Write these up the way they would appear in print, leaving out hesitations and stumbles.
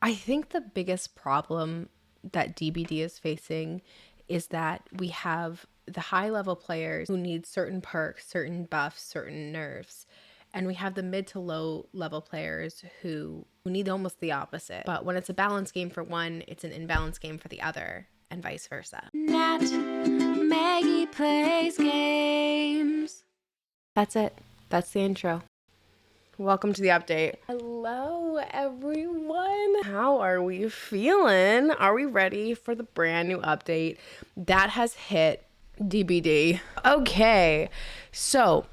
I think the biggest problem that DBD is facing is that we have the high level players who need certain perks, certain buffs, certain nerfs. And we have the mid to low level players who need almost the opposite. But when it's a balance game for one, it's an imbalanced game for the other, and vice versa. Natmegy plays games. That's it. That's the intro. Welcome to the update. Hello, everyone. How are we feeling? Are we ready for the brand new update that has hit DBD? Okay, so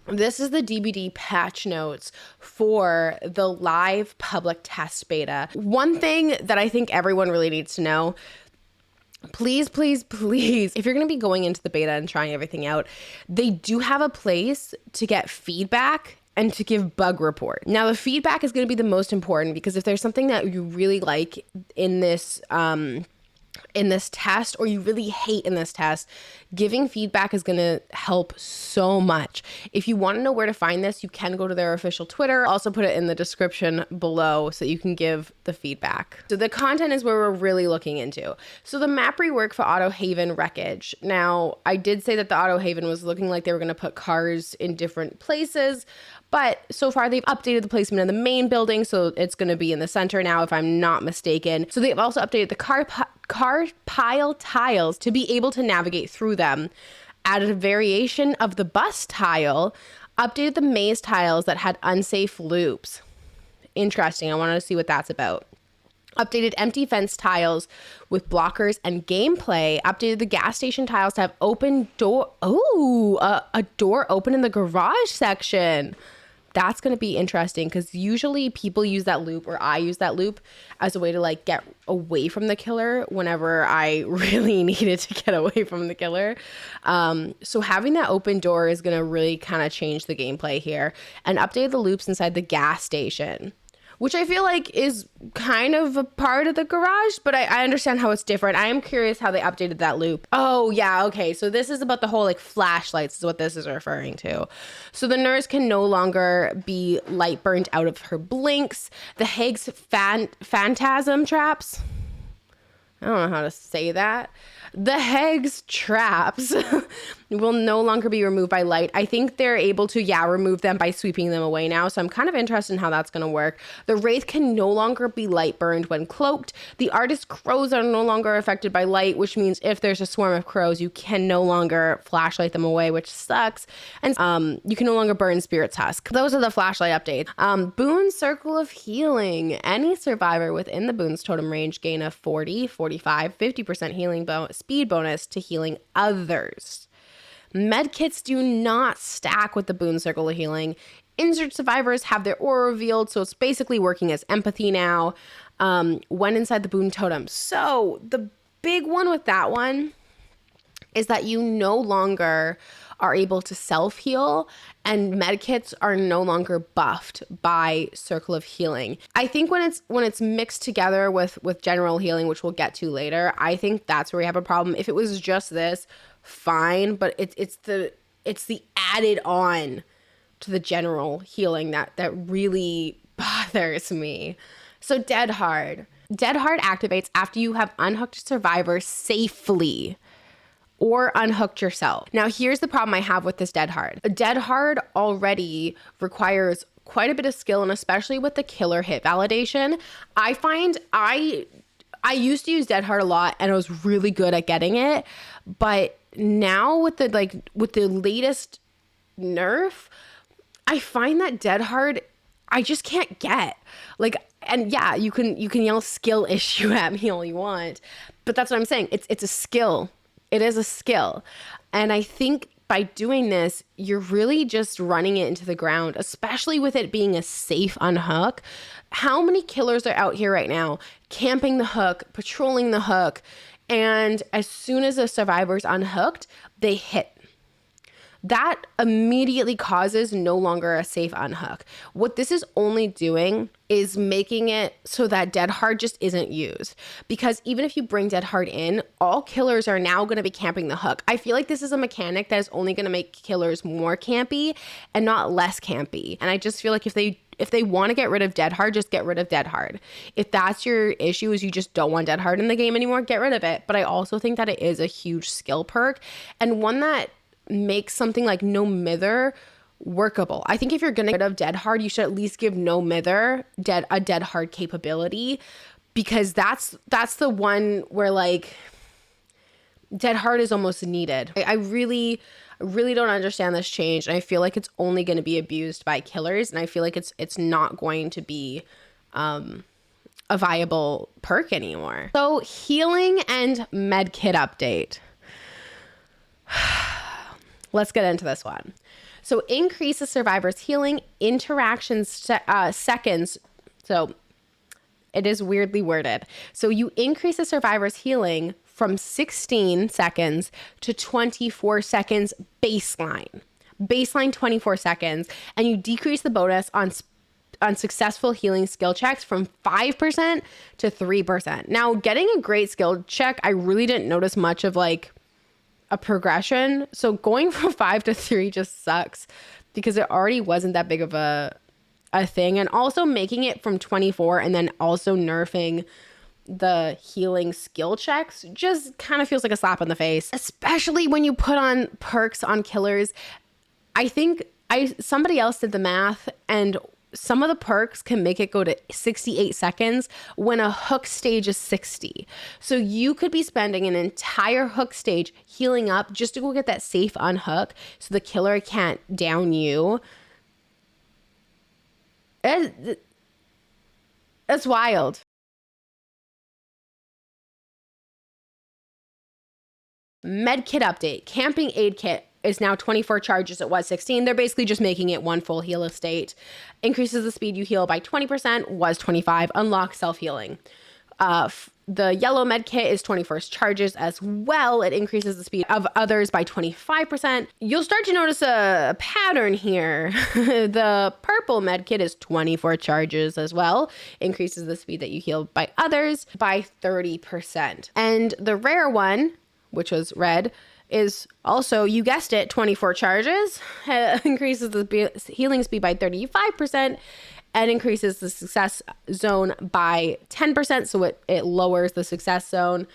this is the DBD patch notes for the live public test beta. One thing that I think everyone really needs to know, please, if you're going to be going into the beta and trying everything out, they do have a place to get feedback and to give bug report. Now, the feedback is going to be the most important, because if there's something that you really like in this test, or you really hate in this test, giving feedback is going to help so much. If you want to know where to find this, you can go to their official Twitter. I'll also put it in the description below so that you can give the feedback. So the content is where we're really looking into. So the map rework for Auto Haven Wreckage. Now, I did say that the Auto Haven was looking like they were going to put cars in different places, but so far they've updated the placement of the main building, so it's going to be in the center now, if I'm not mistaken. So they've also updated the car pile tiles to be able to navigate through them, added a variation of the bus tile, updated the maze tiles that had unsafe loops. Interesting. I wanted to see what that's about. Updated empty fence tiles with blockers and gameplay. Updated the gas station tiles to have open door. Oh, a door open in the garage section. That's going to be interesting, because usually people use that loop, or I use that loop as a way to like get away from the killer whenever I really needed to get away from the killer. So having that open door is going to really kind of change the gameplay here, and update the loops inside the gas station, which I feel like is kind of a part of the garage, but I understand how it's different. I am curious how they updated that loop. Oh yeah, okay, so this is about the whole like flashlights is what this is referring to. So the nurse can no longer be light burned out of her blinks. The Haig's phantasm traps. I don't know how to say that. The Haig's traps will no longer be removed by light. I think they're able to, remove them by sweeping them away now. So I'm kind of interested in how that's going to work. The Wraith can no longer be light burned when cloaked. The Artist crows are no longer affected by light, which means if there's a swarm of crows, you can no longer flashlight them away, which sucks. And you can no longer burn Spirit's Husk. Those are the flashlight updates. Boone Circle of Healing. Any survivor within the Boone's totem range gain a 40, 45, 50% healing speed bonus to healing others. Medkits do not stack with the Boone Circle of Healing. Injured survivors have their aura revealed, so it's basically working as empathy now when inside the Boone totem. So the big one with that one is that you no longer are able to self-heal, and medkits are no longer buffed by Circle of Healing. I think when it's mixed together with general healing, which we'll get to later, I think that's where we have a problem. If it was just this, fine, but it's the added on to the general healing that really bothers me. So Dead Hard activates after you have unhooked survivors safely or unhooked yourself. Now, here's the problem I have with this Dead Hard. Dead Hard already requires quite a bit of skill, and especially with the killer hit validation. I find I used to use Dead Hard a lot, and I was really good at getting it, but now with the latest nerf, I find that Dead Hard I just can't get. Like, and yeah, you can yell skill issue at me all you want, but that's what I'm saying. It's a skill. It is a skill. And I think by doing this, you're really just running it into the ground, especially with it being a safe unhook. How many killers are out here right now camping the hook, patrolling the hook, and as soon as a survivor's unhooked, they hit. That immediately causes no longer a safe unhook. What this is only doing is making it so that Dead Hard just isn't used. Because even if you bring Dead Hard in, all killers are now going to be camping the hook. I feel like this is a mechanic that is only going to make killers more campy and not less campy. And I just feel like if they If they want to get rid of Dead Hard, just get rid of Dead Hard. If that's your issue, is you just don't want Dead Hard in the game anymore, get rid of it. But I also think that it is a huge skill perk and one that makes something like No Mither workable. I think if you're gonna get rid of Dead Hard, you should at least give No Mither a Dead Hard capability, because that's the one where like Dead Hard is almost needed. I really don't understand this change, and I feel like it's only going to be abused by killers, and I feel like it's not going to be a viable perk anymore. So healing and medkit update. Let's get into this one. So increase the survivor's healing interaction seconds. So it is weirdly worded. So you increase the survivor's healing from 16 seconds to 24 seconds baseline. Baseline 24 seconds. And you decrease the bonus on successful healing skill checks from 5% to 3%. Now, getting a great skill check, I really didn't notice much of like a progression. So going from 5 to 3 just sucks because it already wasn't that big of a thing. And also making it from 24 and then also nerfing the healing skill checks just kind of feels like a slap in the face, especially when you put on perks on killers. I think somebody else did the math, and some of the perks can make it go to 68 seconds when a hook stage is 60. So you could be spending an entire hook stage healing up just to go get that safe unhook so the killer can't down you. It's wild. Medkit update. Camping aid kit is now 24 charges. It was 16. They're basically just making it one full heal estate. Increases the speed you heal by 20%, was 25. Unlock self-healing. The yellow med kit is 24 charges as well. It increases the speed of others by 25%. You'll start to notice a pattern here. The purple med kit is 24 charges as well. Increases the speed that you heal by others by 30%. And the rare one, which was red, is also, you guessed it, 24 charges. Increases the healing speed by 35%. And increases the success zone by 10%, so it lowers the success zone.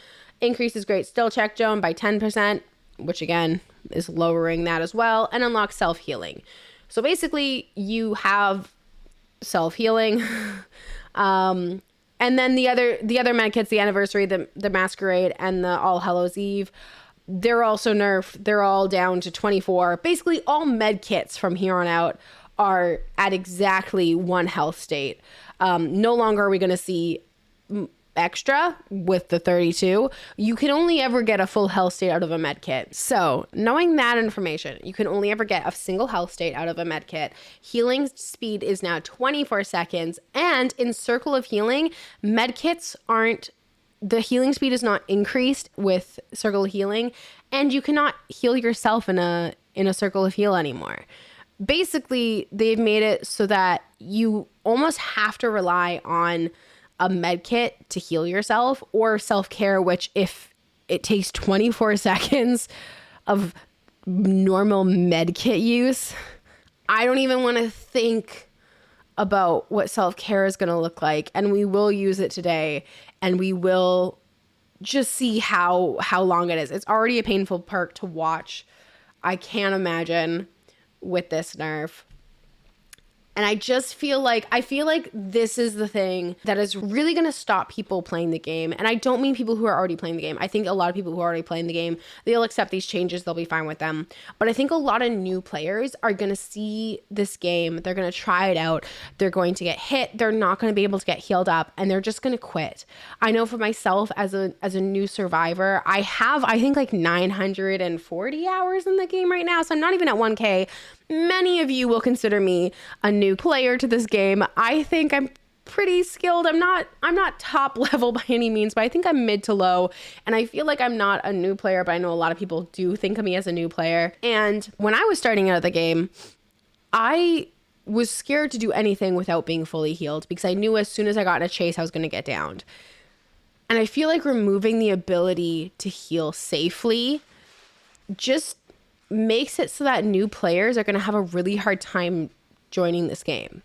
Increases great skill check zone by 10%, which again is lowering that as well. And unlocks self-healing. So basically you have self-healing. And then the other medkits, the Anniversary, the Masquerade, and the All Hallows Eve, they're also nerfed. They're all down to 24. Basically all medkits from here on out are at exactly one health state. No longer are we going to see extra with the 32. You can only ever get a full health state out of a med kit. So knowing that information, you can only ever get a single health state out of a med kit. Healing speed is now 24 seconds. And in Circle of Healing, med kits aren't, the healing speed is not increased with Circle of Healing, and you cannot heal yourself in a Circle of Heal anymore. Basically, they've made it so that you almost have to rely on a med kit to heal yourself, or self-care, which if it takes 24 seconds of normal med kit use, I don't even want to think about what self-care is going to look like. And we will use it today, and we will just see how long it is. It's already a painful perk to watch. I can't imagine with this nerf. And I just feel like this is the thing that is really going to stop people playing the game. And I don't mean people who are already playing the game. I think a lot of people who are already playing the game, they'll accept these changes. They'll be fine with them. But I think a lot of new players are going to see this game. They're going to try it out. They're going to get hit. They're not going to be able to get healed up, and they're just going to quit. I know for myself as a new survivor, I have, I think, like 940 hours in the game right now. So I'm not even at 1K. Many of you will consider me a new player to this game. I think I'm pretty skilled. I'm not top level by any means, but I think I'm mid to low. And I feel like I'm not a new player, but I know a lot of people do think of me as a new player. And when I was starting out of the game, I was scared to do anything without being fully healed, because I knew as soon as I got in a chase, I was going to get downed. And I feel like removing the ability to heal safely just makes it so that new players are going to have a really hard time joining this game.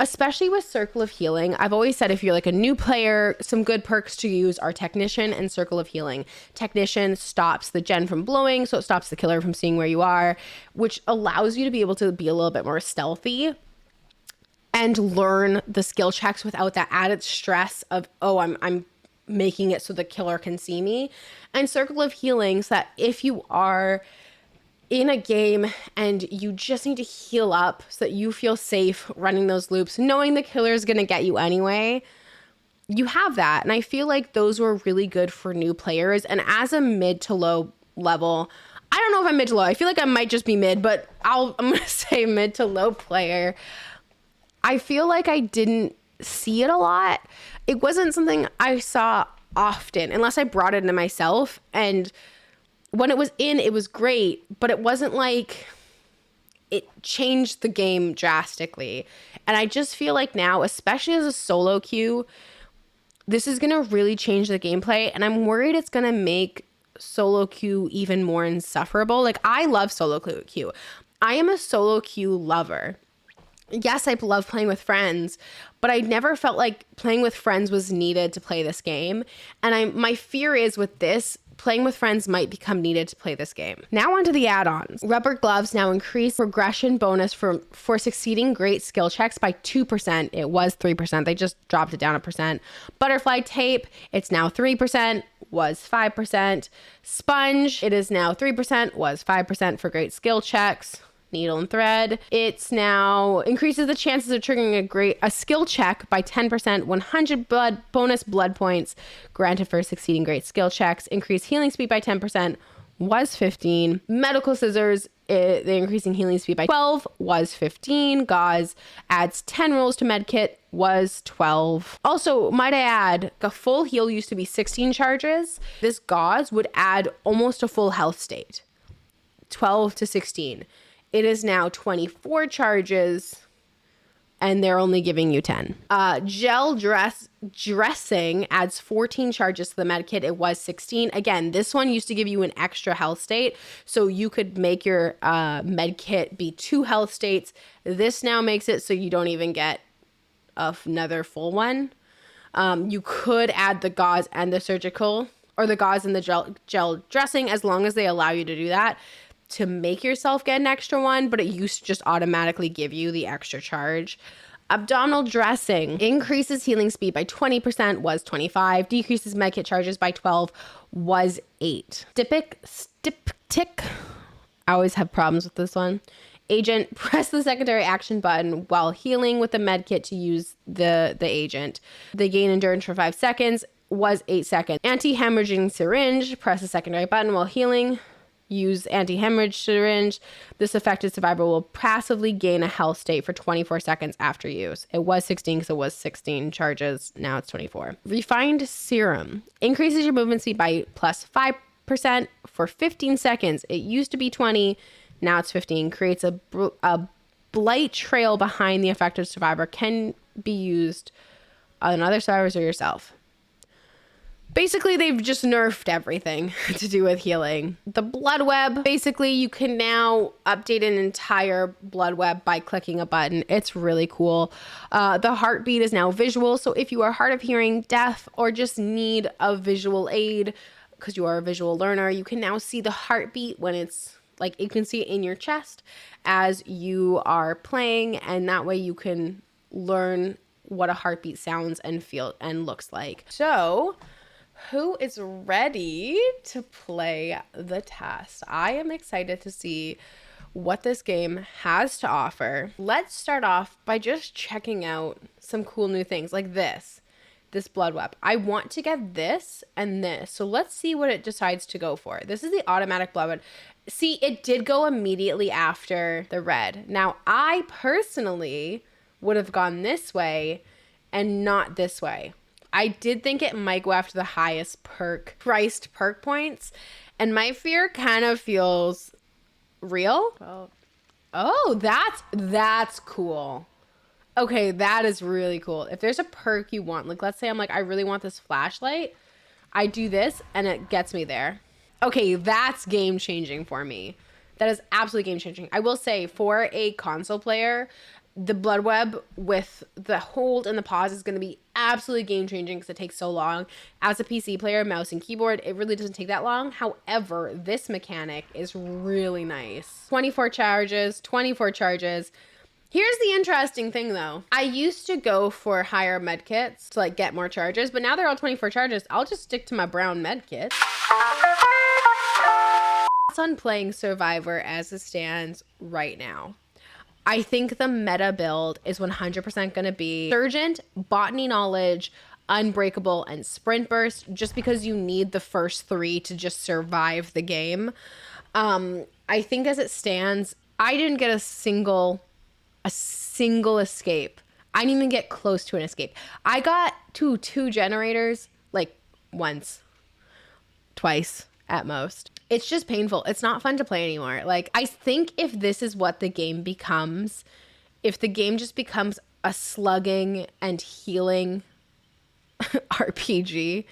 especially with Circle of Healing. I've always said if you're like a new player, some good perks to use are Technician and Circle of Healing. Technician stops the gen from blowing, so it stops the killer from seeing where you are, which allows you to be able to be a little bit more stealthy and learn the skill checks without that added stress of, oh, I'm making it so the killer can see me. And Circle of Healing, so that if you are in a game and you just need to heal up so that you feel safe running those loops, knowing the killer is going to get you anyway, you have that. And I feel like those were really good for new players. And as a mid to low level, I don't know if I'm mid to low. I feel like I might just be mid, but I'm going to say mid to low player. I feel like I didn't see it a lot. It wasn't something I saw often unless I brought it into myself. And when it was in, it was great, but it wasn't like it changed the game drastically. And I just feel like now, especially as a solo queue, this is going to really change the gameplay. And I'm worried it's going to make solo queue even more insufferable. Like, I love solo queue. I am a solo queue lover. Yes, I love playing with friends, but I never felt like playing with friends was needed to play this game. And my fear is with this, playing with friends might become needed to play this game. Now onto the add-ons. Rubber gloves now increase progression bonus for succeeding great skill checks by 2%. It was 3%. They just dropped it down 1%. Butterfly tape, it's now 3%, was 5%. Sponge, it is now 3%, was 5% for great skill checks. Needle and thread, it's now increases the chances of triggering a skill check by 10%, 100 bonus blood points granted for succeeding great skill checks. Increase healing speed by 10%, was 15. Medical scissors, the increasing healing speed by 12, was 15. Gauze adds 10 rolls to medkit, was 12. Also, might I add, a full heal used to be 16 charges. This gauze would add almost a full health state, 12 to 16. It is now 24 charges, and they're only giving you 10. Gel dressing adds 14 charges to the med kit. It was 16. Again, this one used to give you an extra health state, so you could make your med kit be 2 health states. This now makes it so you don't even get another full one. You could add the gauze and the surgical, or the gauze and the gel dressing, as long as they allow you to do that, to make yourself get an extra one, but it used to just automatically give you the extra charge. Abdominal dressing increases healing speed by 20%, was 25. Decreases medkit charges by 12, was 8. Styptic. I always have problems with this one. Agent, press the secondary action button while healing with the medkit to use the agent. They gain endurance for 5 seconds, was 8 seconds. Anti-hemorrhaging syringe, press the secondary button while healing. Use anti-hemorrhage syringe. This affected survivor will passively gain a health state for 24 seconds after use. It was 16 because it was 16 charges. Now it's 24. Refined serum increases your movement speed by plus 5% for 15 seconds. It used to be 20. Now it's 15. Creates a blight trail behind the affected survivor. Can be used on other survivors or yourself. Basically, they've just nerfed everything to do with healing. The blood web, basically, you can now update an entire blood web by clicking a button. It's really cool. The heartbeat is now visual. So if you are hard of hearing, deaf, or just need a visual aid because you are a visual learner, you can now see the heartbeat when it's like, you can see it in your chest as you are playing. And that way you can learn what a heartbeat sounds and feel and looks like. So who is ready to play the test? I am excited to see what this game has to offer. Let's start off by just checking out some cool new things like this blood web. I want to get this and this. So let's see what it decides to go for. This is the automatic blood web. See, it did go immediately after the red. Now, I personally would have gone this way and not this way. I did think it might go after the highest priced perk points, and my fear kind of feels real. Oh, that's cool. Okay, that is really cool. If there's a perk you want, like let's say I'm like, I really want this flashlight, I do this and it gets me there. Okay, that's game changing for me. That is absolutely game changing. I will say, for a console player, the blood web with the hold and the pause is going to be absolutely game changing because it takes so long. As a PC player, mouse and keyboard, it really doesn't take that long. However, this mechanic is really nice. 24 charges, 24 charges. Here's the interesting thing though. I used to go for higher med kits to like get more charges, but now they're all 24 charges. I'll just stick to my brown med kit. On playing Survivor as it stands right now. I think the meta build is 100% going to be Surgent, Botany Knowledge, Unbreakable, and Sprint Burst, just because you need the first 3 to just survive the game. I think as it stands, I didn't get a single escape. I didn't even get close to an escape. I got to 2 generators like once, twice at most. It's just painful. It's not fun to play anymore. Like, I think if this is what the game becomes, if the game just becomes a slugging and healing RPG,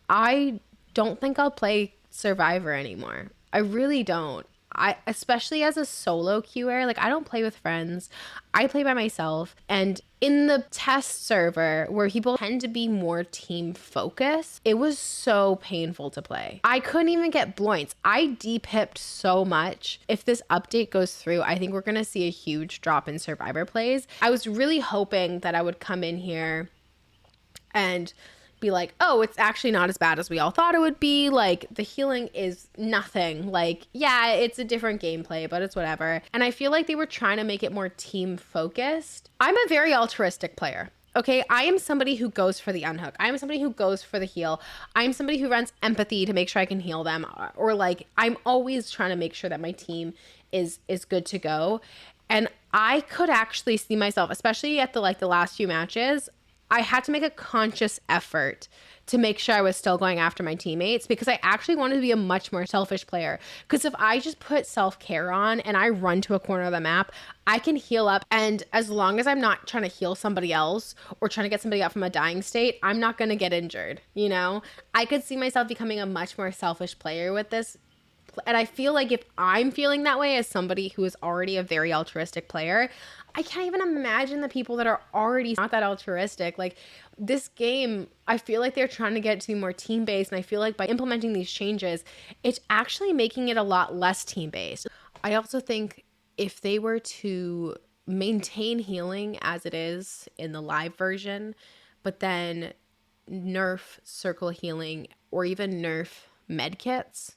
I don't think I'll play Survivor anymore. I really don't. Especially as a solo queuer, like I don't play with friends. I play by myself. And in the test server where people tend to be more team focused, it was so painful to play. I couldn't even get bloints. I depipped so much. If this update goes through, I think we're going to see a huge drop in Survivor plays. I was really hoping that I would come in here and be like, oh, it's actually not as bad as we all thought it would be. Like, the healing is nothing. Like, yeah, it's a different gameplay, but it's whatever. And I feel like they were trying to make it more team focused. I'm a very altruistic player. Okay, I am somebody who goes for the unhook. I am somebody who goes for the heal. I am somebody who runs empathy to make sure I can heal them. Or like, I'm always trying to make sure that my team is good to go. And I could actually see myself, especially at the last few matches, I had to make a conscious effort to make sure I was still going after my teammates because I actually wanted to be a much more selfish player. Because if I just put self-care on and I run to a corner of the map, I can heal up. And as long as I'm not trying to heal somebody else or trying to get somebody out from a dying state, I'm not going to get injured, you know? I could see myself becoming a much more selfish player with this. And I feel like if I'm feeling that way as somebody who is already a very altruistic player, I can't even imagine the people that are already not that altruistic. Like, this game, I feel like they're trying to get it to be more team-based, and I feel like by implementing these changes, it's actually making it a lot less team-based. I also think if they were to maintain healing as it is in the live version, but then nerf circle healing or even nerf medkits,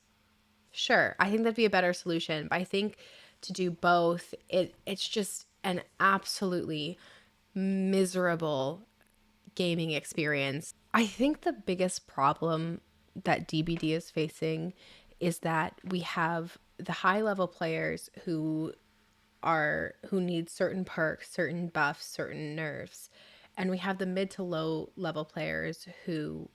sure, I think that'd be a better solution. But I think to do both, it's just an absolutely miserable gaming experience. I think the biggest problem that DBD is facing is that we have the high level players who need certain perks, certain buffs, certain nerfs, and we have the mid to low level players who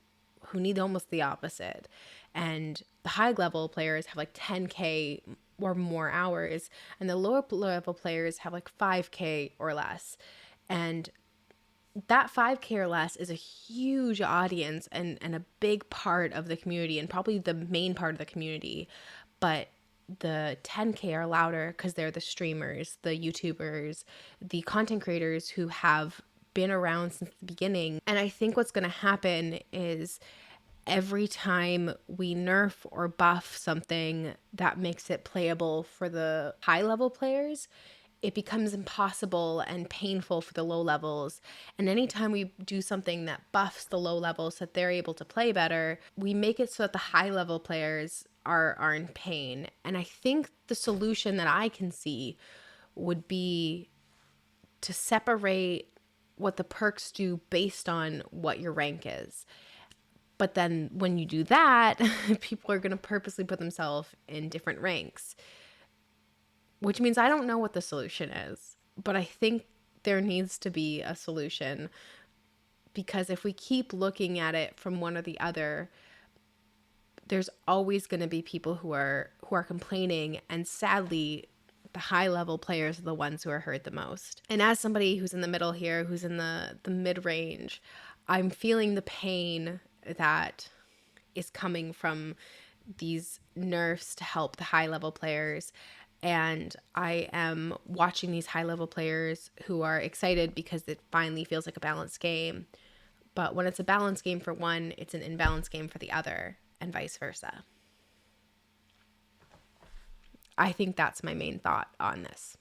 need almost the opposite. And the high level players have like 10K or more hours, and the lower level players have like 5K or less. And that 5K or less is a huge audience and a big part of the community, and probably the main part of the community. But the 10K are louder because they're the streamers, the YouTubers, the content creators who have been around since the beginning. And I think what's going to happen is every time we nerf or buff something that makes it playable for the high level players, it becomes impossible and painful for the low levels. And anytime we do something that buffs the low levels so that they're able to play better, we make it so that the high level players are in pain. And I think the solution that I can see would be to separate what the perks do based on what your rank is. But then when you do that, people are going to purposely put themselves in different ranks, which means I don't know what the solution is. But I think there needs to be a solution, because if we keep looking at it from one or the other, there's always going to be people who are complaining, and sadly, the high level players are the ones who are hurt the most. And as somebody who's in the middle here, who's in the mid range, I'm feeling the pain that is coming from these nerfs to help the high level players. And I am watching these high-level players who are excited because it finally feels like a balanced game. But when it's a balanced game for one, it's an imbalanced game for the other, and vice versa. I think that's my main thought on this.